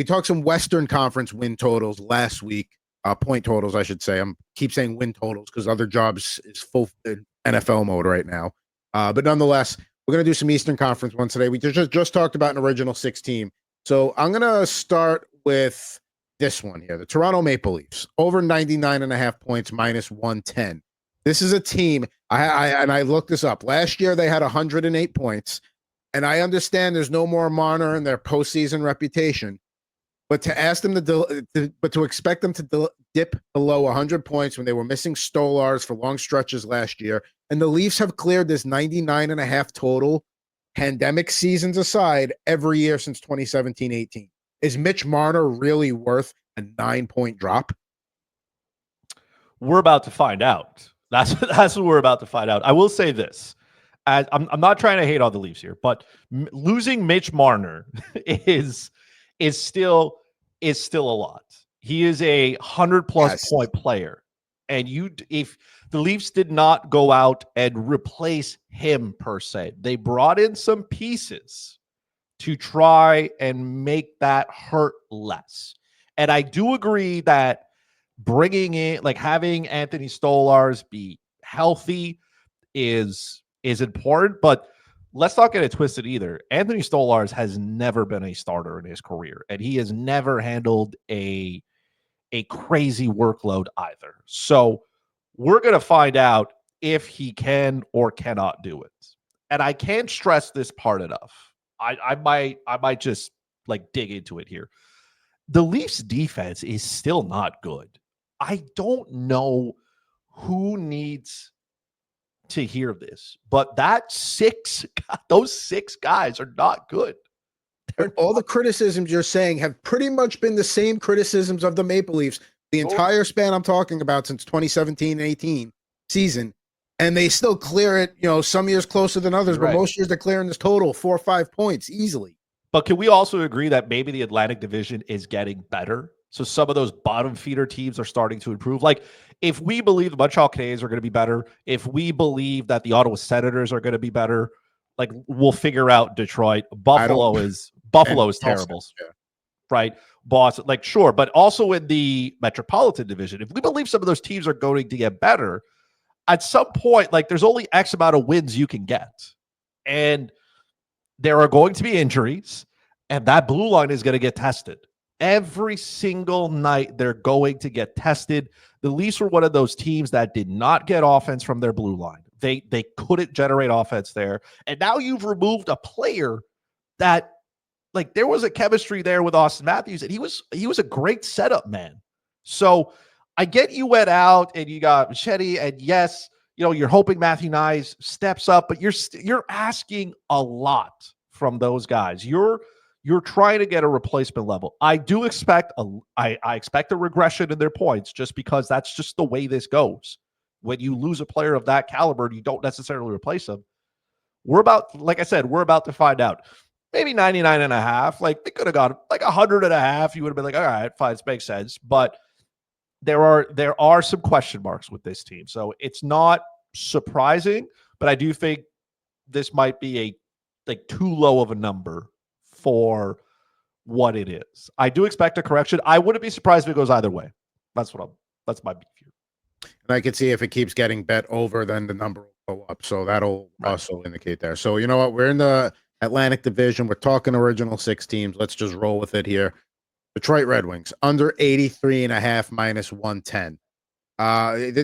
we talked some Western Conference win totals last week, point totals, I should say. I'm keep saying win totals because other jobs is full in NFL mode right now. But nonetheless, we're going to do some Eastern Conference ones today. We just talked about an original 6 team. So I'm going to start with this one here, the Toronto Maple Leafs, over 99.5 points, minus 110. This is a team, I looked this up. Last year, they had 108 points, and I understand there's no more Marner in their postseason reputation, but to ask them to expect them to dip below 100 points when they were missing Stolars for long stretches last year, and the Leafs have cleared this 99.5 total, pandemic seasons aside, every year since 2017-18. Is Mitch Marner really worth a 9-point drop? We're about to find out. That's what we're about to find out. I will say this. I'm not trying to hate on the Leafs here, but losing Mitch Marner is still a lot. He is a 100+ point player. And if the Leafs did not go out and replace him per se, they brought in some pieces to try and make that hurt less. And I do agree that bringing in, like having Anthony Stolars be healthy is important, but let's not get it twisted either. Anthony Stolars has never been a starter in his career, and he has never handled a crazy workload either. So we're going to find out if he can or cannot do it. And I can't stress this part enough. I might just like dig into it here. The Leafs defense is still not good. I don't know who needs to hear this, but those 6 guys are not good. All the criticisms you're saying have pretty much been the same criticisms of the Maple Leafs the entire span I'm talking about since 2017-18 season. And they still clear it, some years closer than others, but most years they're clearing this total 4 or 5 points easily. But can we also agree that maybe the Atlantic Division is getting better? So some of those bottom feeder teams are starting to improve. Like if we believe the Montreal Canadiens are going to be better, if we believe that the Ottawa Senators are going to be better, like we'll figure out Detroit. Buffalo is terrible. Yeah. Right? Boston, like sure, but also in the Metropolitan Division, if we believe some of those teams are going to get better, at some point, like there's only X amount of wins you can get. And there are going to be injuries, and that blue line is going to get tested. Every single night, they're going to get tested. The Leafs were one of those teams that did not get offense from their blue line. They couldn't generate offense there. And now you've removed a player that, like, there was a chemistry there with Austin Matthews, and he was a great setup man. So I get you went out and you got Machete, and yes, you're hoping Matthew Nyes steps up, but you're asking a lot from those guys. You're trying to get a replacement level. I do expect I expect a regression in their points just because that's just the way this goes. When you lose a player of that caliber, you don't necessarily replace them. Like I said, we're about to find out. Maybe 99.5. Like they could have gone like 100.5. You would have been like, all right, fine, it makes sense. But there are some question marks with this team. So it's not surprising, but I do think this might be too low of a number for what it is. I do expect a correction. I wouldn't be surprised if it goes either way. That's my beef here. And I can see if it keeps getting bet over, then the number will go up. So that'll also indicate there. So you know what? We're in the Atlantic Division. We're talking original 6 teams. Let's just roll with it here. Detroit Red Wings, under 83.5, minus 110.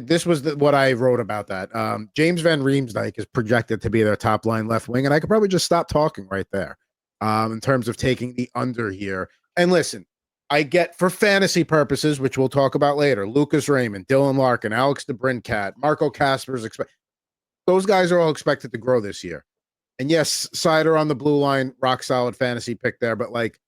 This was what I wrote about that. James Van Riemsdyk is projected to be their top line left wing, and I could probably just stop talking right there in terms of taking the under here. And listen, I get for fantasy purposes, which we'll talk about later, Lucas Raymond, Dylan Larkin, Alex DeBrincat, Marco Kasper's those guys are all expected to grow this year. And yes, Sider on the blue line, rock solid fantasy pick there, but like,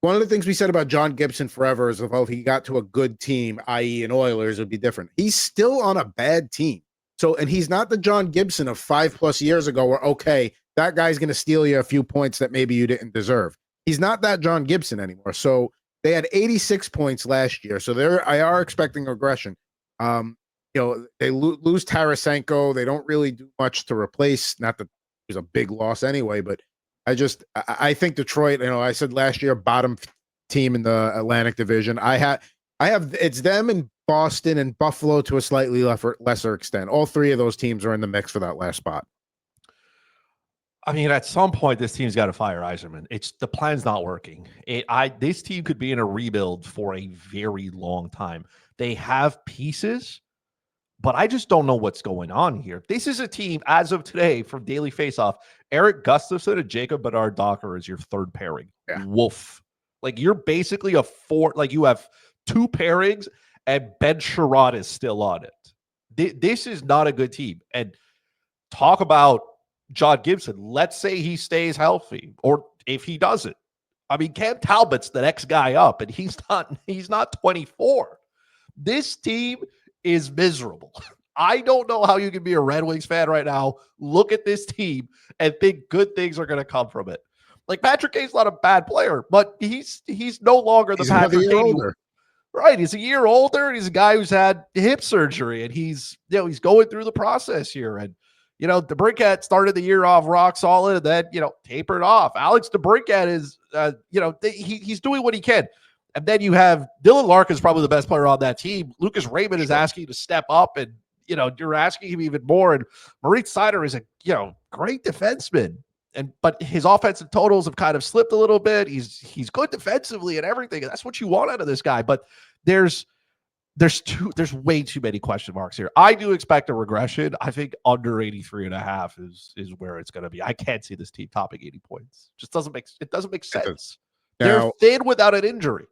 one of the things we said about John Gibson forever is if he got to a good team, i.e. an Oilers, it would be different. He's still on a bad team. So, and he's not the John Gibson of 5+ years ago where, okay, that guy's going to steal you a few points that maybe you didn't deserve. He's not that John Gibson anymore. So they had 86 points last year. So I are expecting regression. They lose Tarasenko. They don't really do much to replace. Not that it was a big loss anyway, but I think Detroit, I said last year, bottom team in the Atlantic Division. I have it's them and Boston and Buffalo to a slightly lesser extent. All three of those teams are in the mix for that last spot. I mean, at some point, this team's got to fire Yzerman. The plan's not working. This team could be in a rebuild for a very long time. They have pieces, but I just don't know what's going on here. This is a team, as of today, from Daily Faceoff, Eric Gustafsson and Jacob Bedard-Docker is your third pairing. Yeah. Woof. Like, you're basically a four. Like, you have two pairings, and Ben Sherrod is still on it. This is not a good team. And talk about John Gibson. Let's say he stays healthy, or if he doesn't. I mean, Cam Talbot's the next guy up, and he's not 24. This team is miserable. I don't know how you can be a Red Wings fan right now, look at this team, and think good things are going to come from it. Like, Patrick Kane's not a bad player, but he's no longer the Patrick Kane. Right, he's a year older. He's a guy who's had hip surgery, and he's going through the process here. And DeBrincat started the year off rock solid, and then tapered off. Alex DeBrincat is he's doing what he can. And then you have Dylan Larkin is probably the best player on that team. Lucas Raymond is asking you to step up, and you're asking him even more. And Moritz Seider is a great defenseman, but his offensive totals have kind of slipped a little bit. He's good defensively and everything, and that's what you want out of this guy. But there's way too many question marks here. I do expect a regression. I think under 83.5 is where it's going to be. I can't see this team topping 80 points. Just doesn't make sense. They're thin without an injury.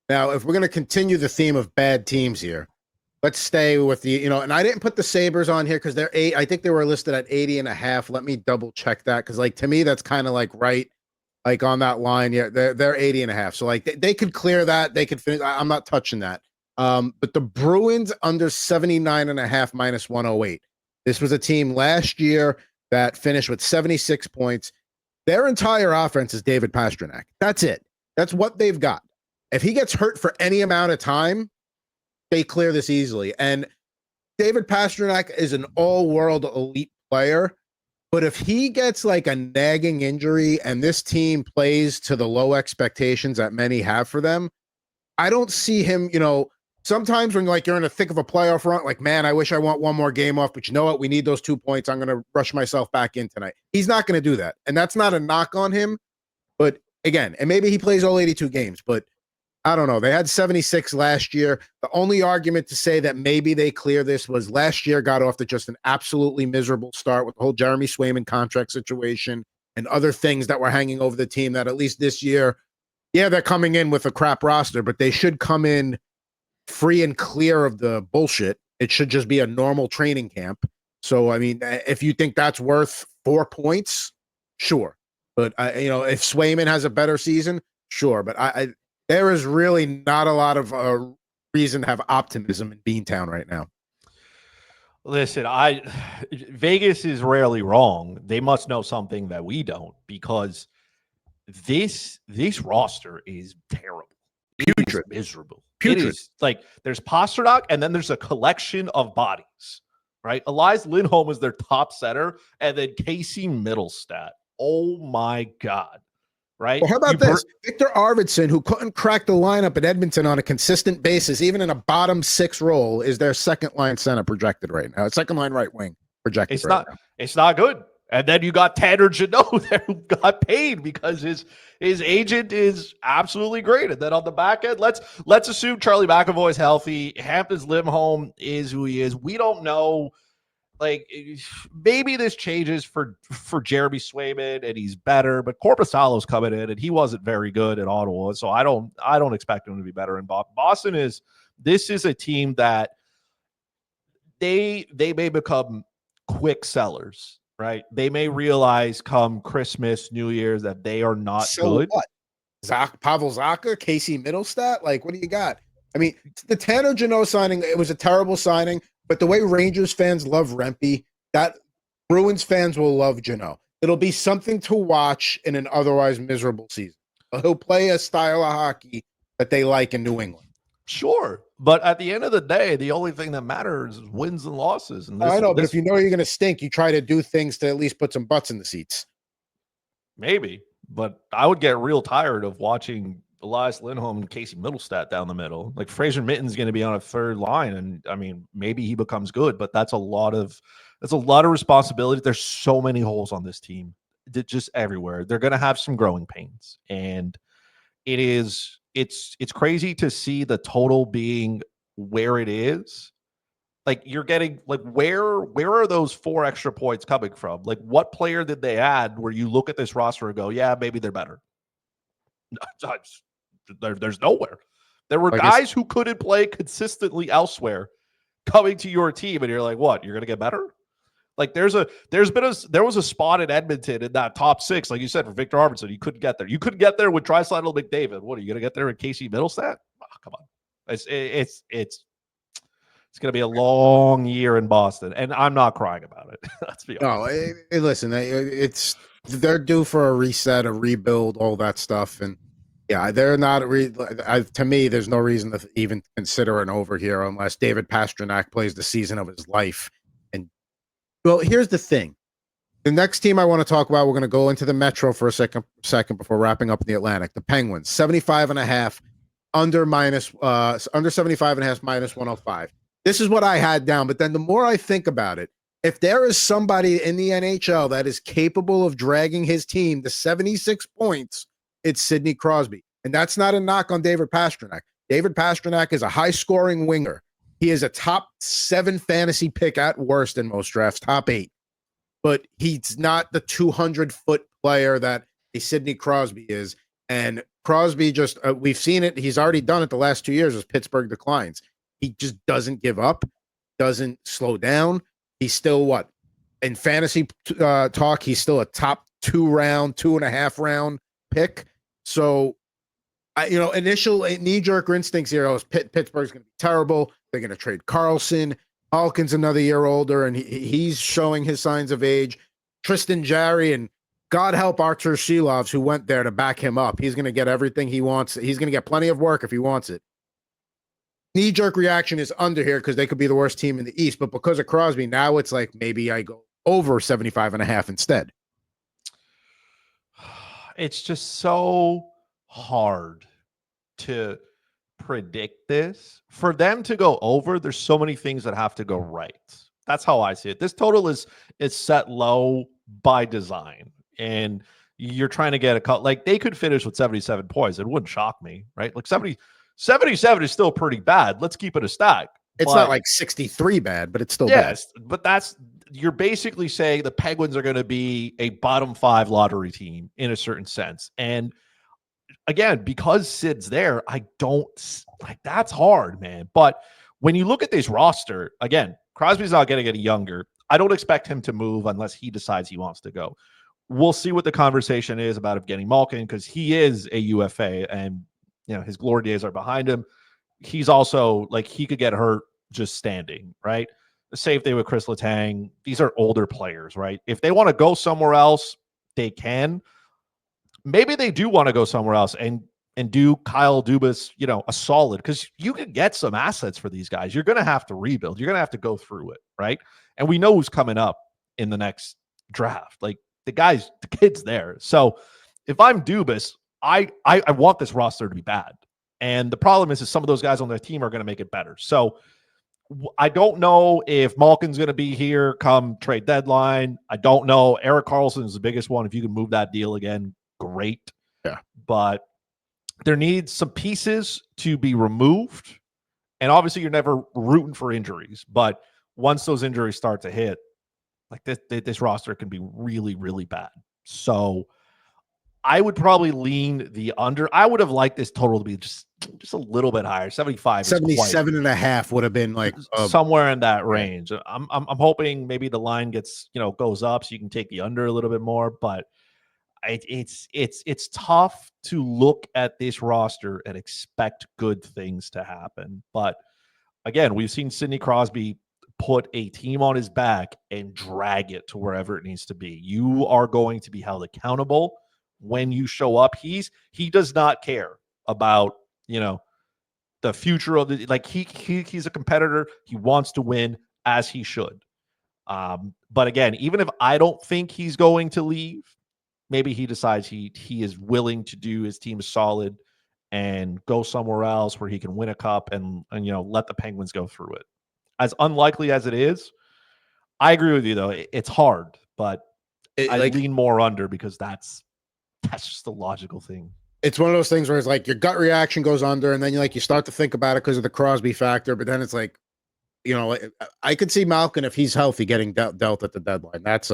Now, if we're going to continue the theme of bad teams here, let's stay with the, and I didn't put the Sabres on here because I think they were listed at 80.5. Let me double check that. Cause to me, that's kind of right, on that line. Yeah. They're 80.5. So they could clear that. They could finish. I'm not touching that. But the Bruins under 79.5 minus 108. This was a team last year that finished with 76 points. Their entire offense is David Pastrnak. That's it. That's what they've got. If he gets hurt for any amount of time, they clear this easily. And David Pastrnak is an all-world elite player, but if he gets a nagging injury and this team plays to the low expectations that many have for them, I don't see him, sometimes when you're in the thick of a playoff run, man, I wish I want one more game off, but you know what? We need those 2 points. I'm going to rush myself back in tonight. He's not going to do that. And that's not a knock on him, but again, and maybe he plays all 82 games, but I don't know. They had 76 last year. The only argument to say that maybe they clear this was last year got off to just an absolutely miserable start with the whole Jeremy Swayman contract situation and other things that were hanging over the team that at least this year, yeah, they're coming in with a crap roster, but they should come in free and clear of the bullshit. It should just be a normal training camp. So, I mean, if you think that's worth 4 points, sure. But, if Swayman has a better season, sure. But there is really not a lot of reason to have optimism in Beantown right now. Listen, Vegas is rarely wrong. They must know something that we don't, because this roster is terrible. Putrid. Miserable. Putrid. It is there's Pastrnak, and then there's a collection of bodies, right? Elias Lindholm is their top center, and then Casey Middlestat. Oh my God. Right? Well, how about this? Victor Arvidsson, who couldn't crack the lineup at Edmonton on a consistent basis, even in a bottom 6 role, is their second line center projected right now. Second line right wing projected. It's not good. And then you got Tanner Jeannot there, who got paid because his agent is absolutely great. And then on the back end, let's assume Charlie McAvoy's healthy. Hampton's Lindholm is who he is. We don't know. Maybe this changes for Jeremy Swayman and he's better, but Korpisalo's coming in and he wasn't very good at Ottawa, so I don't expect him to be better in Boston. This is a team that they may become quick sellers, right? They may realize come Christmas, New Year's that they are not good. What? Pavel Zacha, Casey Middlestat, what do you got? I mean, the Tanner Jeannot signing, it was a terrible signing. But the way Rangers fans love Rempe, that Bruins fans will love Jeannot. It'll be something to watch in an otherwise miserable season. He'll play a style of hockey that they like in New England. Sure. But at the end of the day, the only thing that matters is wins and losses. And I know, but if you know you're going to stink, you try to do things to at least put some butts in the seats. Maybe. But I would get real tired of watching Elias Lindholm and Casey Middlestat down the middle. Like Fraser Mitten's going to be on a third line, and I mean, maybe he becomes good, but that's a lot of responsibility. There's so many holes on this team, just everywhere. They're going to have some growing pains, and it's crazy to see the total being where it is. Like you're getting like where are those 4 extra points coming from? Like what player did they add where you look at this roster and go, yeah, maybe they're better? There's nowhere. There were guys who couldn't play consistently elsewhere coming to your team, and you're like, what? You're gonna get better? Like there was a spot in Edmonton in that top 6, like you said, for Victor Arvidsson. You couldn't get there. You couldn't get there with Draisaitl McDavid. What are you gonna get there with Casey Middlestat? Oh, come on. It's going to be a long year in Boston, and I'm not crying about it. Let's be honest. No, listen, they're due for a reset, a rebuild, all that stuff, and yeah, they're not. To me, there's no reason to even consider an over here unless David Pastrnak plays the season of his life. And well, here's the thing: the next team I want to talk about, we're going to go into the Metro for a second before wrapping up in the Atlantic. The Penguins, 75.5, under 75.5, minus 105. This is what I had down, but then the more I think about it, if there is somebody in the NHL that is capable of dragging his team to 76 points, it's Sidney Crosby. And that's not a knock on David Pastrnak. David Pastrnak is a high-scoring winger. He is a top 7 fantasy pick at worst in most drafts, top 8. But he's not the 200-foot player that a Sidney Crosby is. And Crosby just, we've seen it. He's already done it the last 2 years as Pittsburgh declines. He just doesn't give up, doesn't slow down. He's still what? In fantasy talk, he's still a top 2.5 round pick. So, initial knee-jerk instincts here is Pittsburgh's going to be terrible. They're going to trade Carlson. Malkin's another year older, and he's showing his signs of age. Tristan Jarry, and God help Artur Shilovs, who went there to back him up. He's going to get everything he wants. He's going to get plenty of work if he wants it. Knee-jerk reaction is under here because they could be the worst team in the East. But because of Crosby, now it's like maybe I go over 75.5 instead. It's just so hard to predict this. For them to go over, there's so many things that have to go right. That's how I see it. This total is set low by design. And you're trying to get a cut. Like they could finish with 77 points. It wouldn't shock me, right? Like 77 is still pretty bad. Let's keep it a stack. It's not like 63 bad, but it's still bad. But you're basically saying the Penguins are going to be a bottom 5 lottery team in a certain sense. And again, because Sid's there, I don't like that's hard, man. But when you look at this roster, again, Crosby's not going to get younger. I don't expect him to move unless he decides he wants to go. We'll see what the conversation is about him getting Malkin because he is a UFA and his glory days are behind him. He's also like he could get hurt just standing, right? The same thing with Chris Letang. These are older players, right? If they want to go somewhere else, they can. Maybe they do want to go somewhere else and do Kyle Dubas, a solid because you can get some assets for these guys. You're going to have to rebuild. You're going to have to go through it, right? And we know who's coming up in the next draft. Like the kid's there. So if I'm Dubas, I want this roster to be bad. And the problem is some of those guys on their team are going to make it better. So I don't know if Malkin's going to be here come trade deadline. I don't know. Erik Karlsson is the biggest one. If you can move that deal again, great. Yeah. But there needs some pieces to be removed. And obviously you're never rooting for injuries. But once those injuries start to hit, like this roster can be really, really bad. So I would probably lean the under. I would have liked this total to be just a little bit higher. 77.5 would have been like somewhere in that range. I'm hoping maybe the line gets, goes up so you can take the under a little bit more, but it's tough to look at this roster and expect good things to happen. But again, we've seen Sidney Crosby put a team on his back and drag it to wherever it needs to be. You are going to be held accountable when you show up. He does not care about, the future of the, like he's a competitor. He wants to win as he should. But again, even if I don't think he's going to leave, maybe he decides he is willing to do his team solid and go somewhere else where he can win a cup and let the Penguins go through it. As unlikely as it is, I agree with you though. It's hard, but I lean more under because that's just the logical thing. It's one of those things where it's like your gut reaction goes under, and then you start to think about it because of the Crosby factor. But then it's like, I could see Malkin if he's healthy getting dealt at the deadline. That's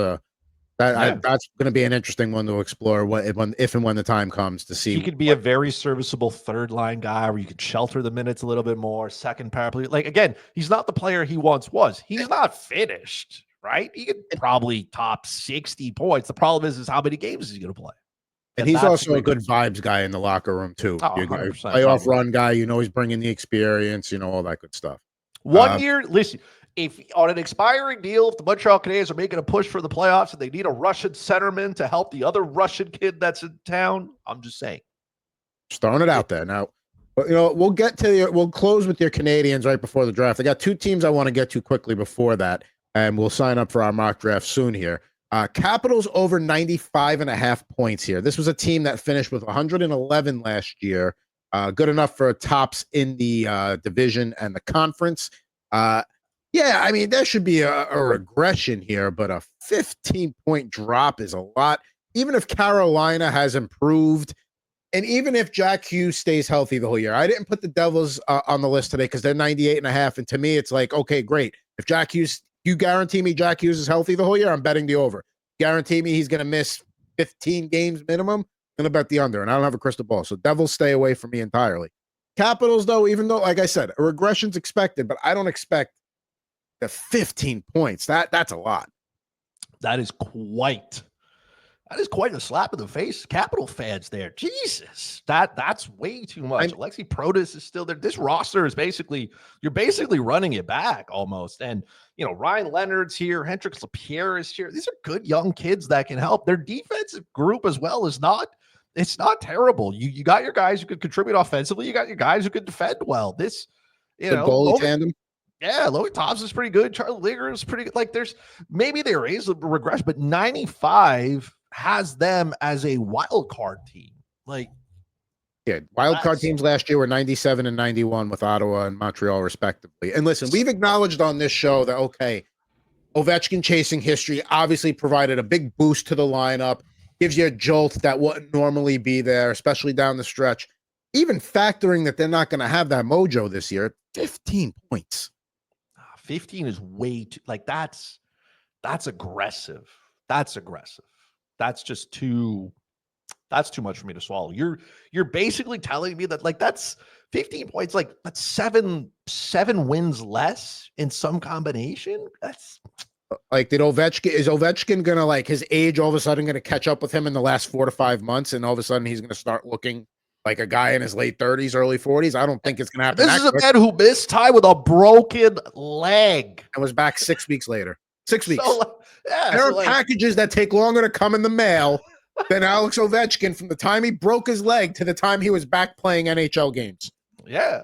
going to be an interesting one to explore. If and when the time comes to see, he could be a very serviceable third line guy where you could shelter the minutes a little bit more. Second power play, like again, he's not the player he once was. He's not finished, right? He could probably top 60 points. The problem is how many games he's going to play. And he's also a good vibes guy in the locker room too. Oh, 100%. Playoff run guy, he's bringing the experience, all that good stuff. 1 year, listen, if on an expiring deal, if the Montreal Canadiens are making a push for the playoffs and they need a Russian centerman to help the other Russian kid that's in town, I'm just saying. Just throwing it out there. Now, we'll close with your Canadiens right before the draft. I got two teams I want to get to quickly before that, and we'll sign up for our mock draft soon here. Capitals over 95.5 points here. This was a team that finished with 111 last year. Good enough for tops in the division and the conference. There should be a regression here, but a 15-point drop is a lot. Even if Carolina has improved, and even if Jack Hughes stays healthy the whole year. I didn't put the Devils on the list today because they're 98.5, and to me, it's like, okay, great. If Jack Hughes, you guarantee me Jack Hughes is healthy the whole year, I'm betting the over. Guarantee me he's going to miss 15 games minimum, I'm going to bet the under, and I don't have a crystal ball. So Devils stay away from me entirely. Capitals, though, even though, like I said, a regression's expected, but I don't expect the 15 points. That's a lot. That is quite a slap in the face. Capital fans there. Jesus. That's way too much. Alexi Protas is still there. This roster is you're basically running it back almost. And, Ryan Leonard's here. Hendrix Lapierre is here. These are good young kids that can help. Their defensive group as well it's not terrible. You got your guys who could contribute offensively. You got your guys who could defend well. This, the goalie tandem. Yeah, Logan Thompson is pretty good. Charlie Ligger is pretty good. Like maybe there is a regression, but 95 has them as a wild card team. Wild card teams last year were 97 and 91 with Ottawa and Montreal respectively. And listen, we've acknowledged on this show that, okay, Ovechkin chasing history obviously provided a big boost to the lineup, gives you a jolt that wouldn't normally be there, especially down the stretch. Even factoring that they're not going to have that mojo this year, 15 points. 15 is way too, that's aggressive. That's aggressive. That's just that's too much for me to swallow. You're basically telling me that that's 15 points, that's seven wins less in some combination. That's is Ovechkin gonna his age all of a sudden gonna catch up with him in the last 4 to 5 months, and all of a sudden he's gonna start looking like a guy in his late 30s, early 40s? I don't think it's gonna happen. This is a man who missed time with a broken leg and was back 6 weeks later. 6 weeks. There are packages that take longer to come in the mail than Alex Ovechkin from the time he broke his leg to the time he was back playing NHL games. Yeah,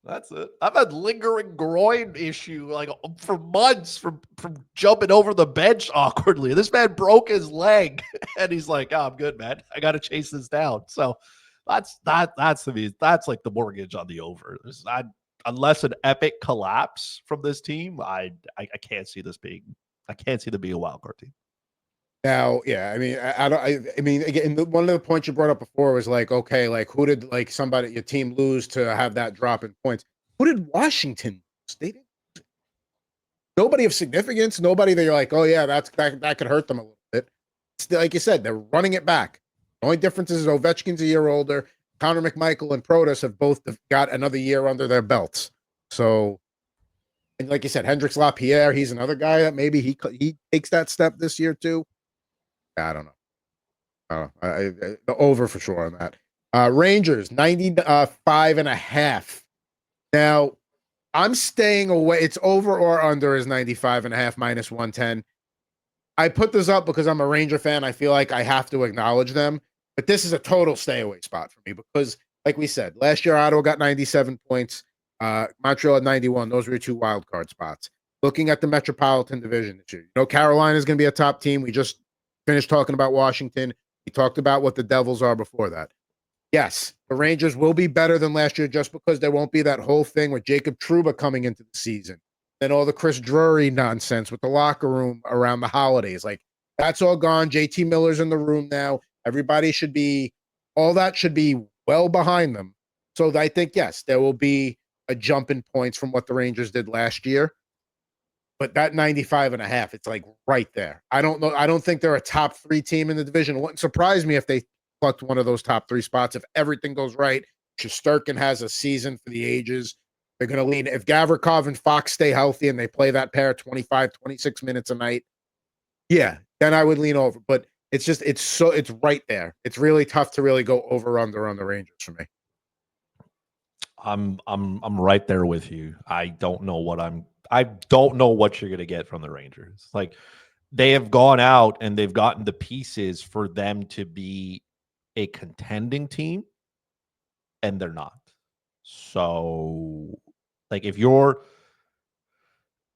that's it. I've had lingering groin issue for months from jumping over the bench awkwardly. This man broke his leg, and he's like, "Oh, I'm good, man. I got to chase this down." So that's to me. That's like the mortgage on the over. Unless an epic collapse from this team, I can't see this being. I can't see them being a wild card team. Now, yeah, I mean, again, one of the points you brought up before was okay, who did somebody your team lose to have that drop in points? Who did Washington lose? They didn't. Nobody of significance. Nobody that you're oh yeah, that could hurt them a little bit. It's like you said, they're running it back. The only difference is Ovechkin's a year older. Connor McMichael and Protas have both got another year under their belts. So, and like you said, Hendrix Lapierre, he's another guy that maybe he takes that step this year too. I don't know. The over for sure on that. Rangers 95.5. Now, I'm staying away. It's over or under is 95.5 minus 110. I put this up because I'm a Ranger fan. I feel like I have to acknowledge them, but this is a total stay away spot for me because, like we said, last year Ottawa got 97 points. Montreal at 91. Those were your two wild card spots. Looking at the Metropolitan Division this year, Carolina is going to be a top team. We just finished talking about Washington. We talked about what the Devils are before that. Yes, the Rangers will be better than last year just because there won't be that whole thing with Jacob Trouba coming into the season. Then all the Chris Drury nonsense with the locker room around the holidays. Like, that's all gone. JT Miller's in the room now. Everybody should be, all that should be well behind them. So I think, yes, there will be a jump in points from what the Rangers did last year. But that 95.5, it's like right there. I don't know. I don't think they're a top 3 team in the division. It wouldn't surprise me if they plucked one of those top 3 spots. If everything goes right, Shesterkin has a season for the ages. They're going to lean. If Gavrikov and Fox stay healthy and they play that pair 25, 26 minutes a night, yeah, then I would lean over. But it's right there. It's really tough to really go over under on the Rangers for me. I'm right there with you. I don't know what you're going to get from the Rangers. Like, they have gone out and they've gotten the pieces for them to be a contending team, and they're not. So, like, if you're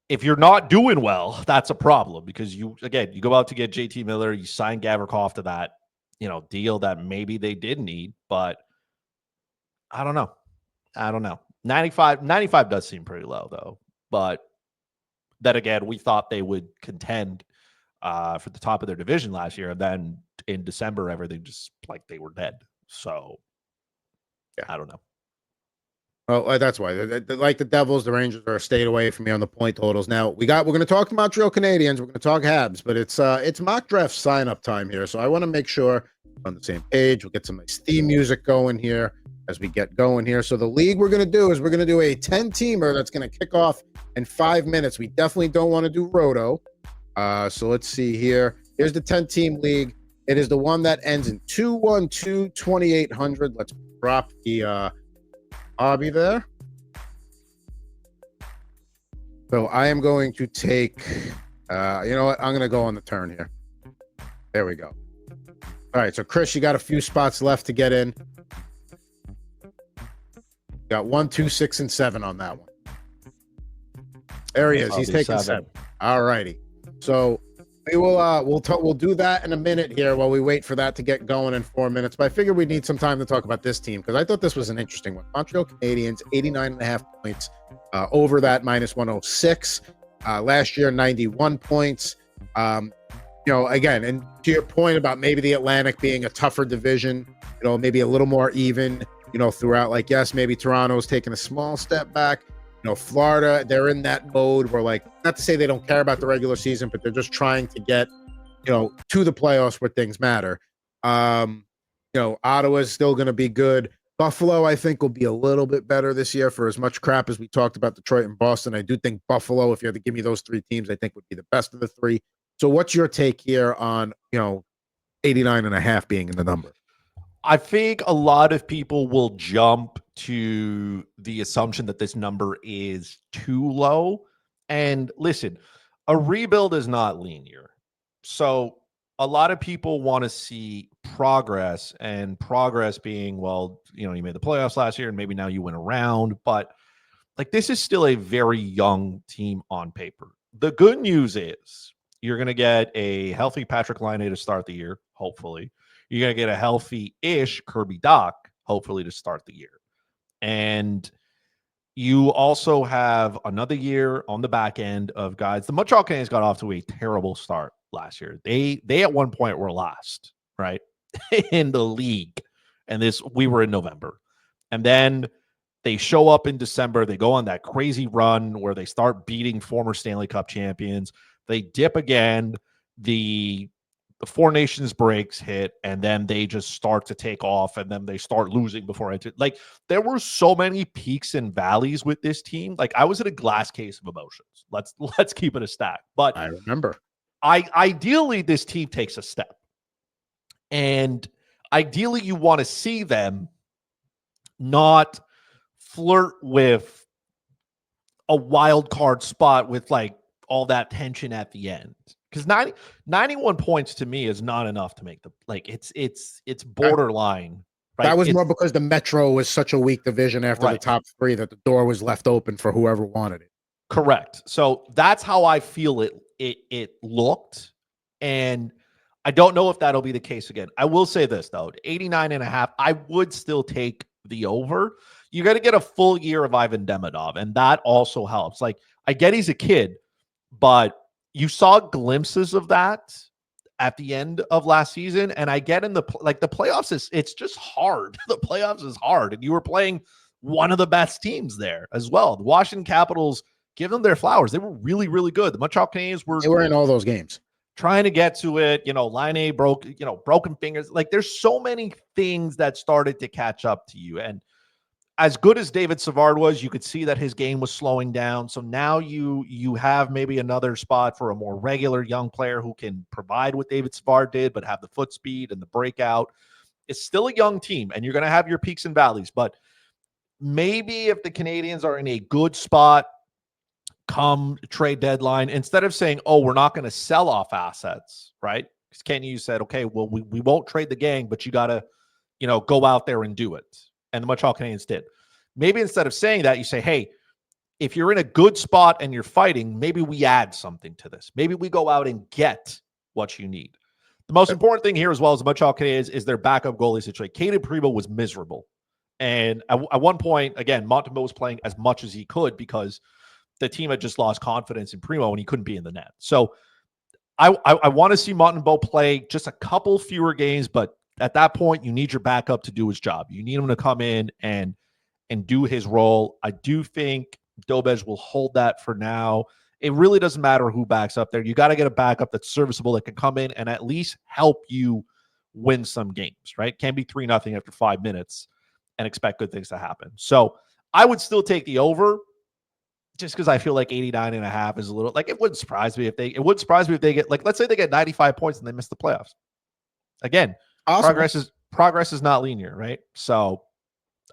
not doing well, that's a problem, because you go out to get JT Miller, you sign Gavrikov to that, deal that maybe they did need, but I don't know. 95 does seem pretty low though, but then again, we thought they would contend for the top of their division last year, and then in December, everything just like they were dead. So, yeah, I don't know. Oh, that's why. Like the Devils, the Rangers are a state away from me on the point totals. Now we're going to talk to Montreal Canadiens. We're going to talk Habs, but it's mock draft sign up time here, so I want to make sure we're on the same page. We'll get some nice theme music going here as we get going here. So the league we're going to do is we're going to do a 10-teamer that's going to kick off in 5 minutes. We definitely don't want to do roto. So let's see here. Here's the 10-team league. It is the one that ends in 212-2800. Let's drop the hobby there. So I am going to take, you know what? I'm going to go on the turn here. There we go. All right. So Chris, you got a few spots left to get in. Got 1, 2, 6, and 7 on that one. There he is. He's taking 7. All righty. So we will we'll do that in a minute here while we wait for that to get going in 4 minutes. But I figured we'd need some time to talk about this team because I thought this was an interesting one. Montreal Canadiens, 89.5 points, over that -106. Last year, 91 points. Again, and to your point about maybe the Atlantic being a tougher division, maybe a little more even, throughout. Like, yes, maybe Toronto's taking a small step back. Florida, they're in that mode where, like, not to say they don't care about the regular season, but they're just trying to get, to the playoffs where things matter. Ottawa's still going to be good. Buffalo, I think, will be a little bit better this year for as much crap as we talked about Detroit and Boston. I do think Buffalo, if you had to give me those 3 teams, I think would be the best of the 3. So what's your take here on, 89.5 being in the number? I think a lot of people will jump to the assumption that this number is too low. And listen, a rebuild is not linear. So a lot of people want to see progress, and progress being, well, you made the playoffs last year and maybe now you went around, but like, this is still a very young team on paper. The good news is you're going to get a healthy Patrick Laine to start the year, hopefully. You're going to get a healthy-ish Kirby Dach, hopefully, to start the year. And you also have another year on the back end of guys. The Montreal Canadiens got off to a terrible start last year. They at one point were last, right, in the league. And we were in November. And then they show up in December. They go on that crazy run where they start beating former Stanley Cup champions. They dip again. The Four Nations breaks hit, and then they just start to take off, and then they start losing before it. Like, there were so many peaks and valleys with this team. Like, I was in a glass case of emotions. Let's keep it a stack. But I remember. Ideally, this team takes a step, and ideally, you want to see them not flirt with a wild card spot with like all that tension at the end. Because 91 points to me is not enough to make it's borderline. Right? That was more because the Metro was such a weak division after the top 3 that the door was left open for whoever wanted it. Correct. So that's how I feel it looked. And I don't know if that'll be the case again. I will say this, though. 89.5, I would still take the over. You got to get a full year of Ivan Demidov, and that also helps. Like, I get he's a kid, but you saw glimpses of that at the end of last season. And I get in the playoffs, it's just hard. The playoffs is hard. And you were playing one of the best teams there as well. The Washington Capitals, give them their flowers. They were really, really good. The Montreal Canadiens they were in all those games. Trying to get to it, Line broken fingers. Like, there's so many things that started to catch up to you. And as good as David Savard was, you could see that his game was slowing down. So now you have maybe another spot for a more regular young player who can provide what David Savard did, but have the foot speed and the breakout. It's still a young team, and you're going to have your peaks and valleys. But maybe if the Canadiens are in a good spot come trade deadline, instead of saying, oh, we're not going to sell off assets, right? Because Kenny, you said, okay, well, we won't trade the gang, but you got to, go out there and do it. And the Montreal Canadiens did. Maybe instead of saying that, you say, hey, if you're in a good spot and you're fighting, maybe we add something to this. Maybe we go out and get what you need. The most important thing here, as well as the Montreal Canadiens, is their backup goalie situation. Kaden Primo was miserable. And at one point, again, Montembeault was playing as much as he could because the team had just lost confidence in Primo and he couldn't be in the net. So I want to see Montembeault play just a couple fewer games, but at that point, you need your backup to do his job. You need him to come in and do his role. I do think Dobej will hold that for now. It really doesn't matter who backs up there. You got to get a backup that's serviceable, that can come in and at least help you win some games, right? Can't be 3-0 after 5 minutes and expect good things to happen. So I would still take the over just because I feel like 89.5 is a little, like, it wouldn't surprise me if they get, like, let's say they get 95 points and they miss the playoffs. Again, awesome. Progress is not linear, right? So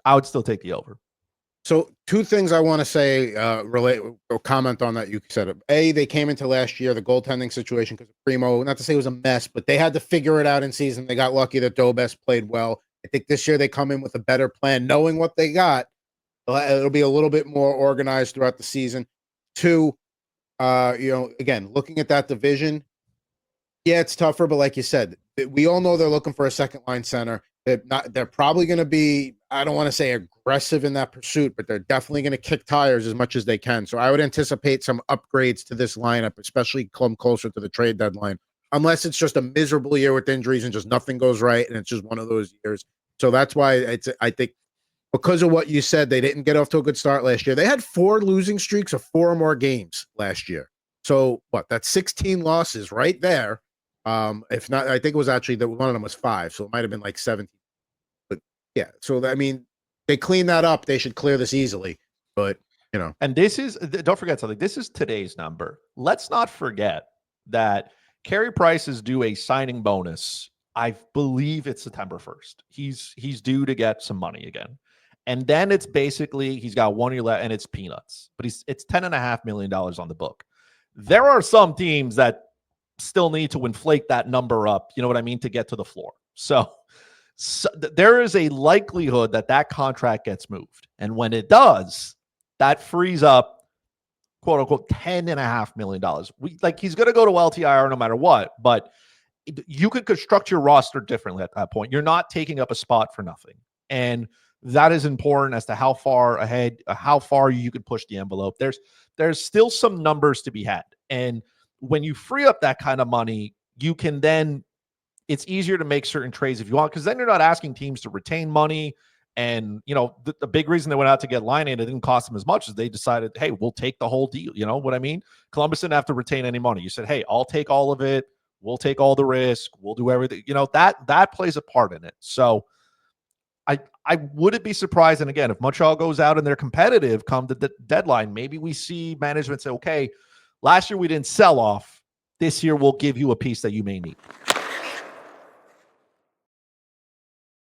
I would still take the over. So two things I want to say, relate or comment on that you said. A, they came into last year, the goaltending situation, because of Primo, not to say it was a mess, but they had to figure it out in season. They got lucky that Dobes played well. I think this year they come in with a better plan, knowing what they got. It'll be a little bit more organized throughout the season. Two, again, looking at that division, yeah, it's tougher, but like you said, we all know they're looking for a second line center. They're probably going to be, I don't want to say aggressive in that pursuit, but they're definitely going to kick tires as much as they can. So I would anticipate some upgrades to this lineup, especially come closer to the trade deadline, unless it's just a miserable year with injuries and just nothing goes right and it's just one of those years. So that's why I think because of what you said, they didn't get off to a good start last year. They had 4 losing streaks of 4 or more games last year. So that's 16 losses right there. If not, I think it was actually that one of them was 5, so it might have been like 17. But yeah, so I mean, they clean that up. They should clear this easily. But and this is, don't forget something. This is today's number. Let's not forget that Carey Price is due a signing bonus. I believe it's September 1st. He's due to get some money again. And then it's basically, he's got 1 year left and it's peanuts, but it's $10.5 million on the book. There are some teams that still need to inflate that number up, you know what I mean, to get to the floor. So there is a likelihood that contract gets moved. And when it does, that frees up, quote unquote, $10.5 million. He's going to go to LTIR no matter what, but you could construct your roster differently at that point. You're not taking up a spot for nothing. And that is important as to how far ahead, how far you could push the envelope. There's still some numbers to be had. And when you free up that kind of money, you can then, it's easier to make certain trades if you want, because then you're not asking teams to retain money. And, the big reason they went out to get Line, it didn't cost them as much as they decided, hey, we'll take the whole deal. You know what I mean? Columbus didn't have to retain any money. You said, hey, I'll take all of it. We'll take all the risk. We'll do everything. That plays a part in it. So I wouldn't be surprised. And again, if Montreal goes out and they're competitive come the deadline, maybe we see management say, okay, last year we didn't sell off. This year we'll give you a piece that you may need.